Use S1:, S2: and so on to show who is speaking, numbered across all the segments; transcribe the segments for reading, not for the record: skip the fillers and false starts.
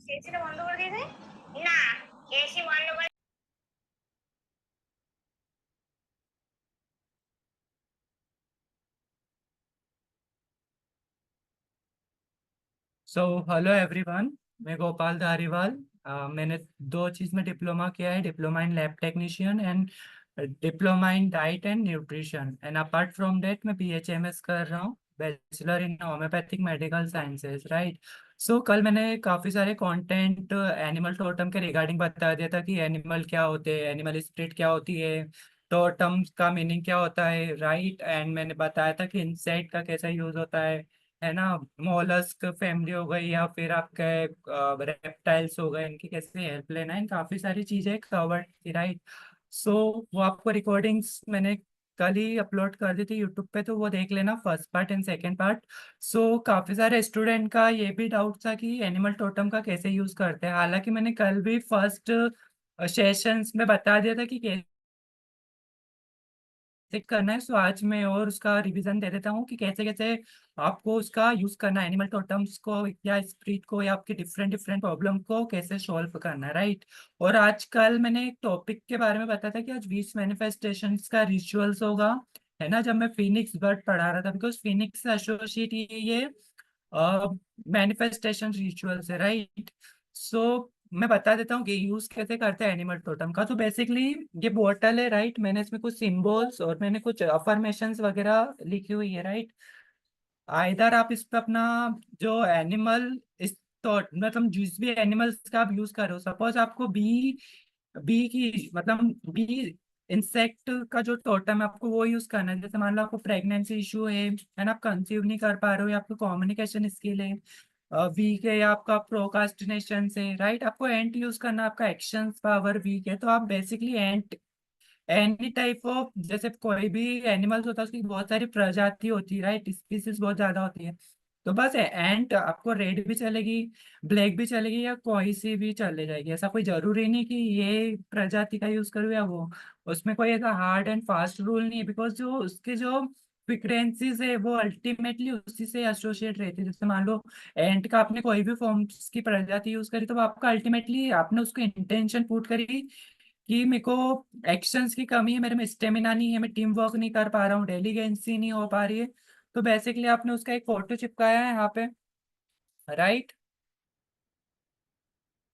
S1: এসিটা বন্ধ করে দিয়েছে। না, এসি বন্ধ করে।
S2: So hello everyone. मैं गोपाल धारीवाल। मैंने दो चीज़ में डिप्लोमा किया है, diploma in lab technician and diploma in diet and nutrition. And apart from that मैं BHMS कर रहा हूँ, bachelor in homeopathic medical sciences, right. So कल मैंने काफ़ी सारे कंटेंट एनिमल टोटम के रिगार्डिंग बता दिया था कि एनिमल क्या होते हैं, एनिमल स्पिरिट क्या होती है, टोटम का मीनिंग क्या होता है, राइट। एंड मैंने बताया था कि इंसेक्ट का कैसा यूज़ होता है ना। मॉलस्क फैमिली हो गई या फिर आपके रेप्टाइल्स हो गए, इनकी कैसे हेल्प लेना है, इन काफी सारी चीजें कवर्ड थी, राइट। सो वो आपको रिकॉर्डिंग्स मैंने कल ही अपलोड कर दी थी यूट्यूब पे, तो वो देख लेना, first part and second part. So काफी सारे स्टूडेंट का ये भी डाउट था कि एनिमल टोटम का कैसे यूज करते हैं। हालांकि मैंने कल भी फर्स्ट सेशंस में बता दिया था कि कैसे करना है। सो आज मैं और उसका रिवीजन दे देता हूँ कि कैसे कैसे आपको उसका यूज करना है, एनिमल टोटम्स को या स्प्रिट को या आपके डिफरेंट डिफरेंट प्रॉब्लम को कैसे सॉल्व करना है, राइट। और आजकल मैंने एक टॉपिक के बारे में बताया था कि आज 20 मैनिफेस्टेशंस का रिचुअल्स होगा, है ना, जब मैं फिनिक्स बर्ड पढ़ा रहा था, बिकॉज फिनिक्स से एसोसिएट ये मैनिफेस्टेशन रिचुअल्स है, राइट। सो मैं बता देता हूँ कि यूज कैसे करते हैं एनिमल टोटम का। तो बेसिकली ये बोतल है, राइट। मैंने इसमें कुछ सिंबल्स और मैंने कुछ अफर्मेशंस वगैरह लिखी हुई है, राइट। इधर आप इस पे अपना जो एनिमल इस तो मतलब जिस भी एनिमल्स का आप यूज कर रहे हो, सपोज आपको बी बी की मतलब बी इंसेक्ट का जो टोटम है आपको वो यूज करना है। जैसे मान लो आपको प्रेगनेंसी इशू है ना, आप कंसीव नहीं कर पा रहे हो, या आपको कम्युनिकेशन स्किल है वीक है, या आपका प्रोकास्टिनेशन से, राइट, आपको एंट यूज करना, आपका एक्शन पावर वीक है, तो आप basically ant any type of, जैसे कोई भी एनिमल्स होता है उसकी बहुत सारी प्रजाति होती है, राइट, स्पीसीज बहुत ज्यादा होती है। तो बस एंट आपको रेड भी चलेगी, ब्लैक भी चलेगी, या कोई सी भी चले जाएगी। ऐसा कोई जरूरी नहीं कि ये प्रजाति का यूज करूँ या वो। उसमें कोई ऐसा हार्ड एंड फास्ट रूल नहीं है, बिकॉज जो उसके जो फ्रिक्वेंसीज है वो अल्टीमेटली उसी से एसोसिएट रहती है। जैसे मान लो एंट का आपने कोई भी फॉर्म्स की प्रजाति यूज करी, तो वो आपका अल्टीमेटली आपने उसको इंटेंशन पुट करी कि मेरे को एक्शंस की कमी है, मेरे में स्टेमिना नहीं है, मैं टीम वर्क नहीं कर पा रहा हूँ, डेलीगेंसी नहीं हो पा रही है। तो बेसिकली आपने उसका एक फोटो चिपकाया है यहाँ पे, राइट।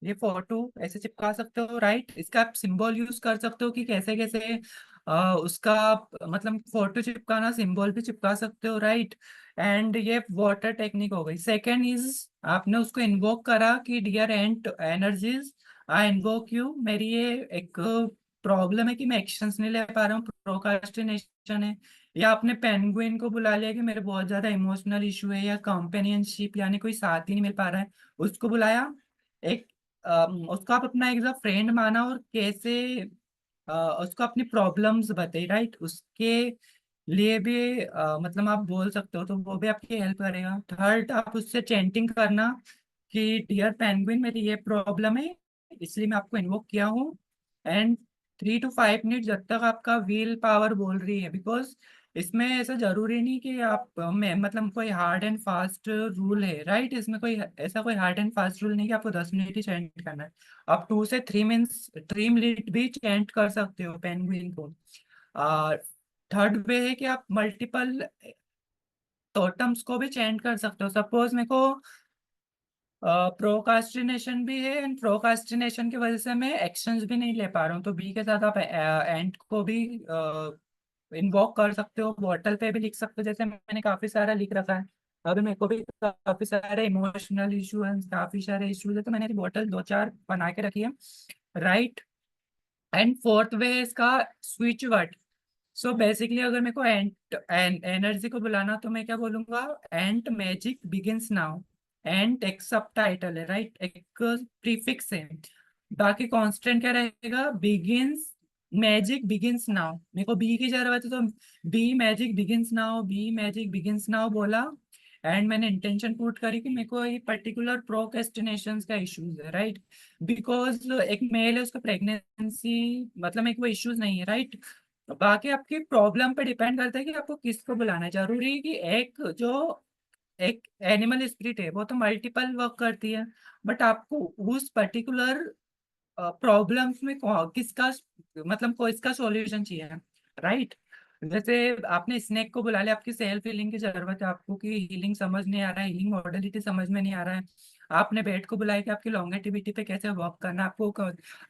S2: ये फोटो ऐसे चिपका सकते हो, राइट। इसका आप सिंबल यूज कर सकते हो कि कैसे कैसे उसका मतलब फोटो चिपकाना, सिंबल भी चिपका सकते हो, राइट। एंड ये वाटर टेक्निक हो गई। सेकेंड इज आपने उसको इन्वोक करा कि dear and energies, I invoke you. मेरी ये एक प्रॉब्लम है कि मैं एक्शंस नहीं ले पा रहा हूँ, प्रोक्रास्टिनेशन है। या आपने पेंगुइन को बुला लिया कि मेरे बहुत ज्यादा इमोशनल इशू है, या कंपेनियनशिप यानी कोई साथ ही नहीं मिल पा रहा है, उसको बुलाया। एक उसको आप अपना एक फ्रेंड माना और कैसे उसको अपनी प्रॉब्लम्स बताई, राइट। उसके लिए भी मतलब आप बोल सकते हो, तो वो भी आपकी हेल्प करेगा। थर्ड, आप उससे चैंटिंग करना कि डियर पेंगुइन मेरी ये प्रॉब्लम है, इसलिए मैं आपको इन्वोक किया हूँ। एंड 3 to 5 मिनट जब तक आपका व्हील पावर बोल रही है, बिकॉज इसमें ऐसा जरूरी नहीं कि आप में मतलब कोई हार्ड एंड फास्ट रूल है, राइट। इसमें कोई ऐसा कोई हार्ड एंड फास्ट रूल नहीं कि आपको 10 मिनट ही चैंट करना है। आप 2 से 3 मिनट भी चैंट कर सकते हो पेंगुइन को। थर्ड वे है कि आप मल्टीपल टोटम्स को भी चैंट कर सकते हो। सपोज मेरे को प्रोकास्टिनेशन भी है, एंड प्रोकास्टिनेशन की वजह से मैं एक्शंस भी नहीं ले पा रहा हूँ, तो बी के साथ आप एंड को भी इन्वॉक कर सकते हो, बॉटल पे भी लिख सकते हो, जैसे मैंने काफी सारा लिख रखा है। अभी मेरे को भी काफी सारे इमोशनल इशू है, काफी सारे इश्यूज है, तो मैंने बॉटल 2 4 बना के रखी है, राइट। एंड फोर्थ वे है इसका स्विच वर्ड। सो बेसिकली अगर मेरे को एंट एनर्जी को बुलाना, तो मैं क्या बोलूंगा, एंट मैजिक बिगिंस नाउ। एंट एक सब टाइटल है, राइट, एक प्रीफिक्स है। बाकी कांस्टेंट क्या रहेगा, बिगिंस, मैजिक बिगिंस नाउ। मेरे को बी की जरूरत है, तो B magic begins now, B magic begins now बोला। एंड मैंने इंटेंशन पुट करी कि मेरे को ये पर्टिकुलर प्रोक्रेस्टिनेशन का इश्यूज है, राइट। बिकॉज एक मेल है, उसका प्रेगनेंसी मतलब मेरे को इश्यूज नहीं है, राइट। बाकी आपकी प्रॉब्लम पे डिपेंड करता है कि आपको किसको बुलाना है। जरूरी है कि एक जो एक एनिमल स्पिरिट है, वो तो मल्टीपल वर्क करती है, बट आपको उस पर्टिकुलर प्रॉब्लम्स में किसका मतलब को इसका सॉल्यूशन चाहिए, राइट। जैसे आपने स्नेक को बुला लिया, आपकी सेल्फ हीलिंग की जरूरत है आपको, कि हीलिंग समझ नहीं आ रहा है, हीलिंग मॉडलिटी समझ में नहीं आ रहा है। आपने बेड को बुलाया कि आपकी लॉन्गेटिविटी पे कैसे वर्क करना है, आपको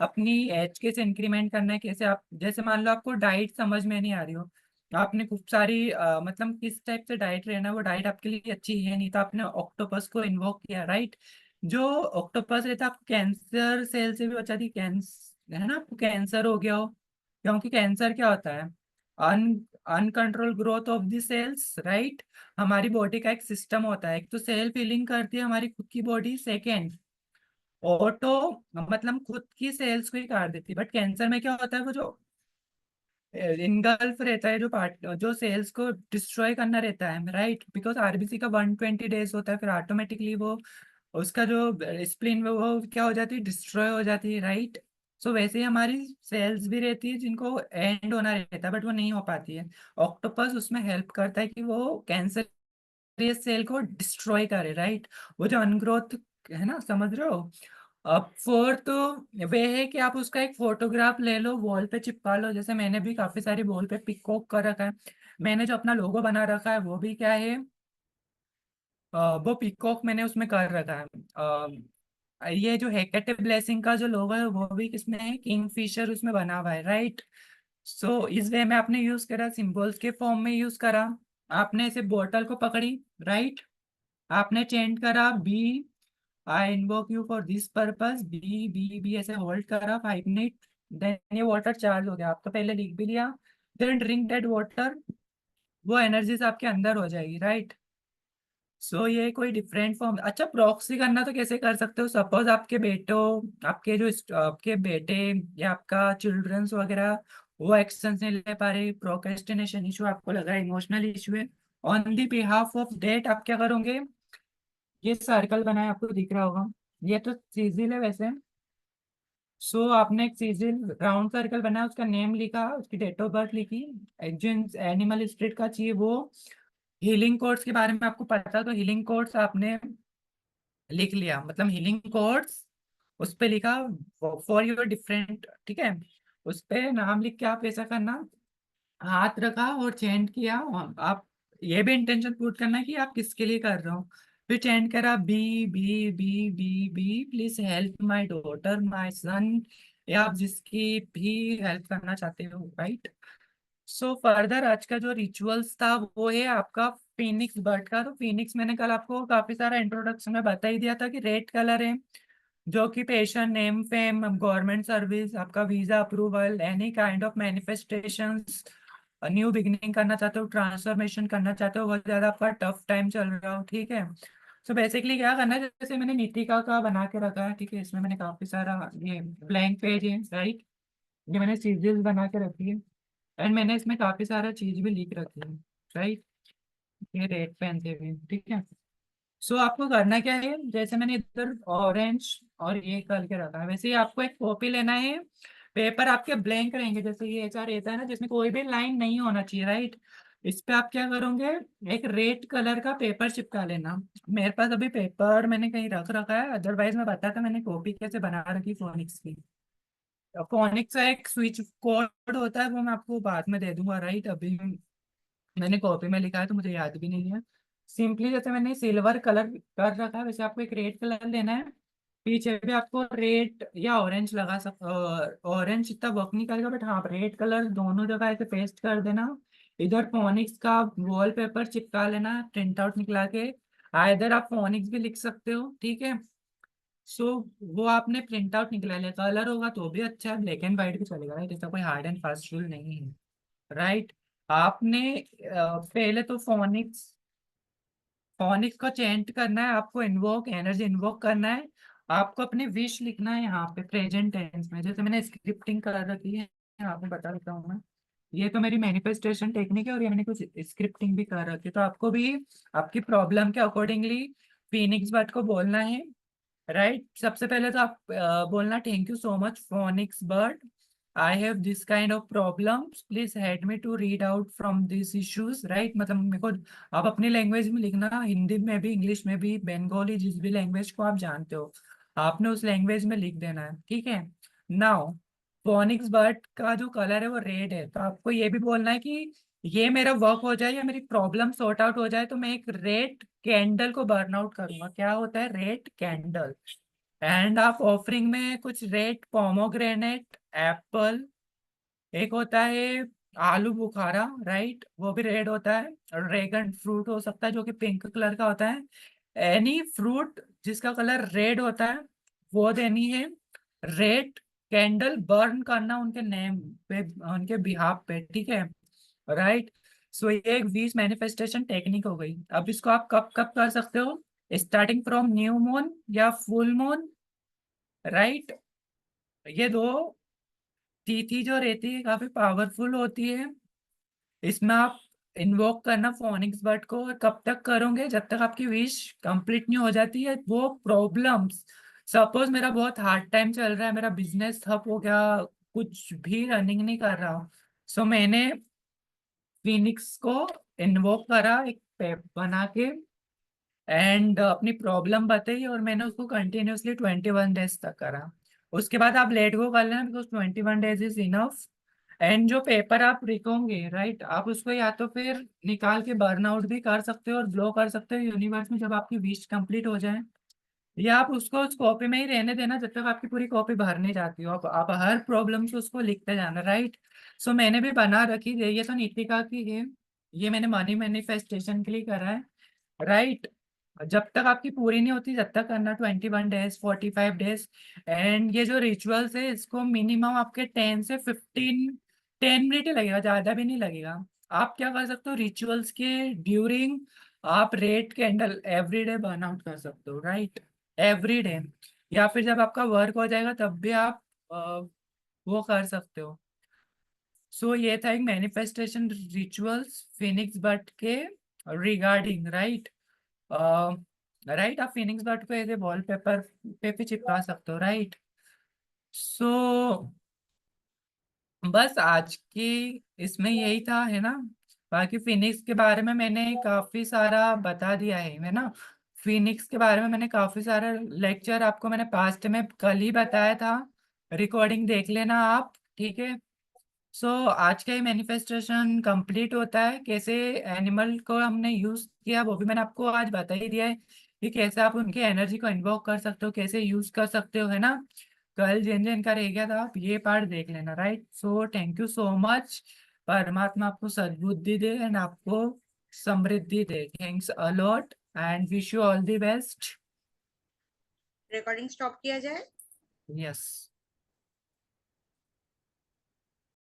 S2: अपनी एज कैसे इंक्रीमेंट करना है, कैसे आप, जैसे मान लो आपको डाइट समझ में नहीं आ रही हो, आपने खूब सारी मतलब किस टाइप से डाइट लेना है, वो डाइट आपके लिए अच्छी है नहीं, तो आपने ऑक्टोपस को इन्वोक किया, राइट। जो ऑक्टोपस रहता है आपको कैंसर सेल से भी बचाती, कैंसर है ना, आपको कैंसर हो गया हो, क्योंकि कैंसर क्या होता है, un uncontrol growth of the cells, right. हमारी बॉडी का एक सिस्टम होता है, एक तो सेल्फ हीलिंग करती है हमारी खुद की बॉडी, सेकेंड ऑटो मतलब खुद की सेल्स को ही काट देती है, बट कैंसर में क्या होता है, वो जो इनगल्फ रहता है, जो पार्ट जो सेल्स को डिस्ट्रॉय करना रहता है, राइट, बिकॉज आरबीसी का 120 डेज होता है, फिर ऑटोमेटिकली वो उसका जो स्प्लीन वो क्या हो जाती है, डिस्ट्रॉय हो जाती है, राइट। सो वैसे ही हमारी सेल्स भी रहती है जिनको एंड होना रहता है, बट वो नहीं हो पाती है। ऑक्टोपस उसमें हेल्प करता है कि वो कैंसर सेल को डिस्ट्रॉय करे, राइट। वो जो अनग्रोथ है ना, समझ रहे हो। अब फोर्थ वे है कि आप उसका एक फोटोग्राफ ले लो, वॉल पे चिपका लो, जैसे मैंने भी काफी सारी वॉल पे पिकॉक कर रखा है। मैंने जो अपना लोगो बना रखा है वो भी क्या है, वो पिकॉक मैंने उसमें कर रखा है। ये जो हेकेटे ब्लेसिंग का जो लोगो है वो भी किसमें है, किंग फिशर उसमें बना हुआ है, राइट। सो इस वे में आपने यूज करा, सिंबल्स के फॉर्म में यूज करा। आपने इसे बोतल को पकड़ी, राइट, आपने चेंट करा B, I invoke you for this purpose, B B B ऐसे होल्ड करा 5 मिनट, देन ये वाटर चार्ज हो गया, आप तो पहले लिख भी लिया। देन ड्रिंक दैट वाटर, वो एनर्जीज आपके अंदर हो जाएगी, राइट। सो ये कोई डिफरेंट फॉर्म, अच्छा प्रॉक्सी करना तो कैसे कर सकते हो, सपोज आपके बेटो, आपके जो आपके बेटे या आपका चिल्ड्रंस वगैरह वो एक्शंस नहीं ले पा रहे, प्रोक्रेस्टिनेशन इशू आपको लग रहा है, इमोशनल इशू है, on the behalf of that आप क्या करोगे, ये सर्कल बनाया आपको दिख रहा होगा, ये तो सीजिल है वैसे। सो आपने एक सीजिल राउंड सर्कल बनाया, उसका नेम लिखा, उसकी डेट ऑफ बर्थ लिखी, जिन एनिमल स्पिरिट का चाहिए वो, हीलिंग कोर्स के बारे में आपको पता, तो हीलिंग कोर्स आपने लिख लिया, मतलब हीलिंग कोर्स उस पे लिखा, फॉर योर डिफरेंट, ठीक है। उस पे नाम लिख के आप ऐसा करना, हाथ रखा और चेंट किया, आप ये भी इंटेंशन पुट करना कि आप किसके लिए कर रहे हो, फिर चेंट करा B B B B B please help my daughter my son, या आप जिसकी भी हेल्प करना चाहते हो, राइट। सो फर्दर आज का जो रिचुअल्स था वो है आपका फिनिक्स बर्ड का, तो फिनिक्स मैंने कल आपको काफी सारा इंट्रोडक्शन में बता ही दिया था कि रेड कलर है, जो कि patient name fame government service, आपका visa approval, any kind of manifestations, new beginning करना चाहते हो, ट्रांसफॉर्मेशन करना चाहते हो, बहुत ज्यादा आपका टफ टाइम चल रहा हो, ठीक है। सो बेसिकली क्या करना है, जैसे मैंने नीतिका का बना के रखा है, ठीक है, इसमें मैंने काफी सारा ये ब्लैंक पेज है, राइट, ये मैंने सीरीज बना के रखी है, एंड मैंने इसमें काफी सारा चीज भी लिख रखी है, राइट, ये रेड पेन से भी, ठीक है। सो आपको करना क्या है, जैसे मैंने इधर ऑरेंज और ये करके रखा है, वैसे ही आपको एक कॉपी लेना है, पेपर आपके ब्लैंक रहेंगे, जैसे ये ऐसा रहता है ना जिसमें कोई भी लाइन नहीं होना चाहिए, राइट। इस पे आप क्या करोगे, एक रेड कलर का पेपर चिपका लेना। मेरे पास अभी पेपर मैंने कहीं रख रखा है, अदरवाइज मैं बताता मैंने कॉपी कैसे बना रखी फोनिक्स की। फोनिक्स का एक स्विच कोड होता है, वो मैं आपको बाद में दे दूंगा, राइट, अभी मैंने कॉपी में लिखा है तो मुझे याद भी नहीं है। सिंपली जैसे मैंने सिल्वर कलर कर रखा है, वैसे आपको एक रेड कलर लेना है, पीछे भी आपको रेड या ऑरेंज लगा सक, ऑरेंज इतना वर्क नहीं करेगा, बट हाँ रेड कलर दोनों जगह ऐसे पेस्ट कर देना। इधर फोनिक्स का वॉलपेपर चिपका लेना, प्रिंट आउट निकला के, इधर आप फोनिक्स भी लिख सकते हो, ठीक है। सो वो आपने प्रिंट आउट निकला लिया, कलर होगा तो भी अच्छा है, ब्लैक एंड व्हाइट भी चलेगा, राइट, ऐसा कोई हार्ड एंड फास्ट रूल नहीं है, राइट। आपने पहले तो फोनिक्स फोनिक्स को चेंट करना है, आपको इन्वोक एनर्जी इन्वोक करना है, आपको अपनी विश लिखना है यहाँ पे प्रेजेंट टेंस में, जैसे मैंने स्क्रिप्टिंग कर रखी है, आपको बता देता हूँ मैं, ये तो मेरी मैनिफेस्टेशन टेक्निक है, और ये मैंने कुछ स्क्रिप्टिंग भी कर रखी है, तो आपको भी आपकी प्रॉब्लम के अकॉर्डिंगली फिनिक्स बर्ड को बोलना है, राइट। सबसे पहले तो आप बोलना thank you so much phoenix bird, I have this kind of problems. Please help me to read out from these issues, right? मतलब मेरे को आप अपनी लैंग्वेज में लिखना, हिंदी में भी, इंग्लिश में भी, बंगाली, जिस भी लैंग्वेज को आप जानते हो आपने उस लैंग्वेज में लिख देना है, ठीक है। नाउ फोनिक्स बर्ड का जो कलर है वो रेड है, तो आपको ये भी बोलना है कि ये मेरा वर्क हो जाए या मेरी प्रॉब्लम सॉर्ट आउट हो जाए तो मैं एक रेड कैंडल को बर्न आउट करूंगा। क्या होता है रेड कैंडल? एंड आप ऑफरिंग में कुछ रेड पोमोग्रेनेट, एप्पल, एक होता है आलू बुखारा, राइट, वो भी रेड होता है। ड्रैगन फ्रूट हो सकता है जो कि पिंक कलर का होता है। एनी फ्रूट जिसका कलर रेड होता है वो देनी है। रेड कैंडल बर्न करना उनके नेम पे, उनके बिहाफ पे, ठीक है, राइट। सो ये एक विश मैनिफेस्टेशन टेक्निक हो गई। अब इसको आप कब कब कर सकते हो? स्टार्टिंग फ्रॉम न्यू मून या फुल मून, राइट। ये दो तिथि जो रहती है काफी पावरफुल होती है। इसमें आप इन्वोक करना फोनिक्स बर्ड को, और कब तक करोगे? जब तक आपकी विश कंप्लीट नहीं हो जाती है। वो प्रॉब्लम्स, सपोज मेरा बहुत हार्ड टाइम चल रहा है, मेरा बिजनेस ठप हो गया, कुछ भी रनिंग नहीं कर रहा हूँ, सो मैंने फिनिक्स को इन्वोक करा एक पेप बना के, एंड अपनी प्रॉब्लम बताई, और मैंने उसको कंटिन्यूअसली 21 डेज तक करा। उसके बाद आप लेट गो कर लेना, because 21 days is enough. And जो पेपर आप लिखोगे, राइट, आप उसको या तो फिर निकाल के बर्न आउट भी कर सकते हो और ब्लो कर सकते हो यूनिवर्स में जब आपकी विश कंप्लीट हो जाए, या आप उसको उस कॉपी में ही रहने देना जब तक आपकी पूरी कॉपी भर नहीं जाती हो। आप हर प्रॉब्लम से उसको लिखते जाना, राइट। सो मैंने भी बना रखी है, ये तो नीतिका की है, ये मैंने मनी मैनिफेस्टेशन के लिए करा है, राइट। जब तक आपकी पूरी नहीं होती जब तक करना, 21 डेज, 45 डेज। एंड ये जो रिचुअल्स है इसको मिनिमम आपके 10 मिनट ही लगेगा, ज्यादा भी नहीं लगेगा। आप क्या कर सकते हो रिचुअल्स के ड्यूरिंग, आप red candle every day burn out कर सकते हो, राइट, एवरी डे। या फिर जब आपका वर्क हो जाएगा तब भी आप वो कर सकते हो। सो ये था एक मैनिफेस्टेशन रिचुअल्स फिनिक्स बर्ड के रिगार्डिंग, राइट। राइट, आप फिनिक्स बर्ड को ऐसे वॉलपेपर पे भी चिपका सकते हो, राइट। सो बस आज की इसमें यही था, है ना। बाकी फिनिक्स के बारे में मैंने काफी सारा बता दिया है ना। फिनिक्स के बारे में मैंने काफी सारा लेक्चर आपको मैंने पास्ट में कल ही बताया था, रिकॉर्डिंग देख लेना आप, ठीक है। सो आज का ये मैनिफेस्टेशन कंप्लीट होता है। कैसे एनिमल को हमने यूज किया वो भी मैंने आपको आज बता ही दिया है कि कैसे आप उनकी एनर्जी को इन्वोक कर सकते हो, कैसे यूज कर सकते हो, है ना। कल जिन जिन का रह गया था आप ये पार्ट देख लेना, right. So thank you so much. परमात्मा आपको सद्बुद्धि दे एंड आपको समृद्धि दे। Thanks a lot and wish you all the best.
S3: Recording stop किया जाए।
S2: यस।